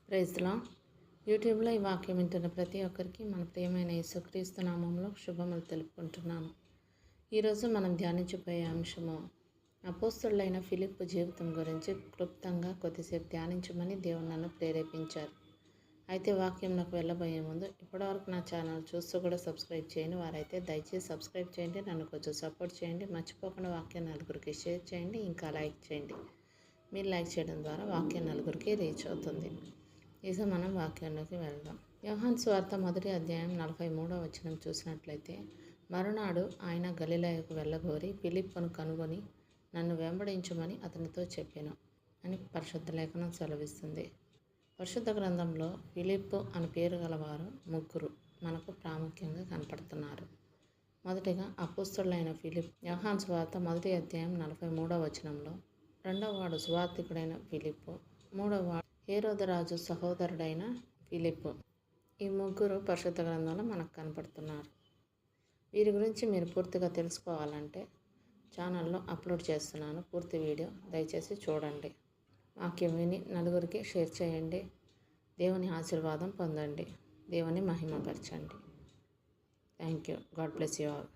Praise lord. యూట్యూబ్లో ఈ వాక్యం వింటున్న ప్రతి ఒక్కరికి మన ప్రియమైన యేసుక్రీస్తు నామంలో శుభములు తెలుపుకుంటున్నాను. ఈరోజు మనం ధ్యానించబోయే అంశము అపోస్తలుడైన ఫిలిప్పు జీవితం గురించి క్లుప్తంగా కొద్దిసేపు ధ్యానించమని దేవుడు నన్ను ప్రేరేపించారు. అయితే వాక్యంలోకి వెళ్ళబోయే ముందు ఇప్పటివరకు నా ఛానల్ చూస్తూ కూడా సబ్స్క్రైబ్ చేయని వారైతే దయచేసి సబ్స్క్రైబ్ చేయండి, నన్ను కొంచెం సపోర్ట్ చేయండి. మర్చిపోకుండా వాక్యం నలుగురికి షేర్ చేయండి, ఇంకా లైక్ చేయండి. మీరు లైక్ చేయడం ద్వారా వాక్యం నలుగురికి రీచ్ అవుతుంది. ఇక మనం వాక్యంలోకి వెళ్దాం. యోహాను సువార్త 1వ అధ్యాయం 43వ వచనం చూసినట్లయితే, మరునాడు ఆయన గలిలయకు వెళ్ళగోరి ఫిలిప్పును కనుగొని నన్ను వెంబడించమని అతనితో చెప్పాను అని పరిశుద్ధ లేఖనం సెలవిస్తుంది. పరిశుద్ధ గ్రంథంలో ఫిలిప్పు అని పేరు గలవారు ముగ్గురు మనకు ప్రాముఖ్యంగా కనపడుతున్నారు. మొదటిగా అపోస్తలుడైన ఫిలిప్. యోహాను సువార్త 1వ అధ్యాయం 43వ వచనంలో రెండవ వాడు సువార్తికుడైన ఫిలిప్పు, మూడవ వాడు హేరోదురాజు సహోదరుడైన ఫిలిప్పు. ఈ ముగ్గురు పరిశుద్ధ గ్రంథంలో మనకు కనపడుతున్నారు. వీరి గురించి మీరు పూర్తిగా తెలుసుకోవాలంటే ఛానల్లో అప్లోడ్ చేస్తున్నాను పూర్తి వీడియో, దయచేసి చూడండి. వాక్యం విని నలుగురికి షేర్ చేయండి. దేవుని ఆశీర్వాదం పొందండి. దేవుని మహిమపరచండి. Thank you. God bless you all.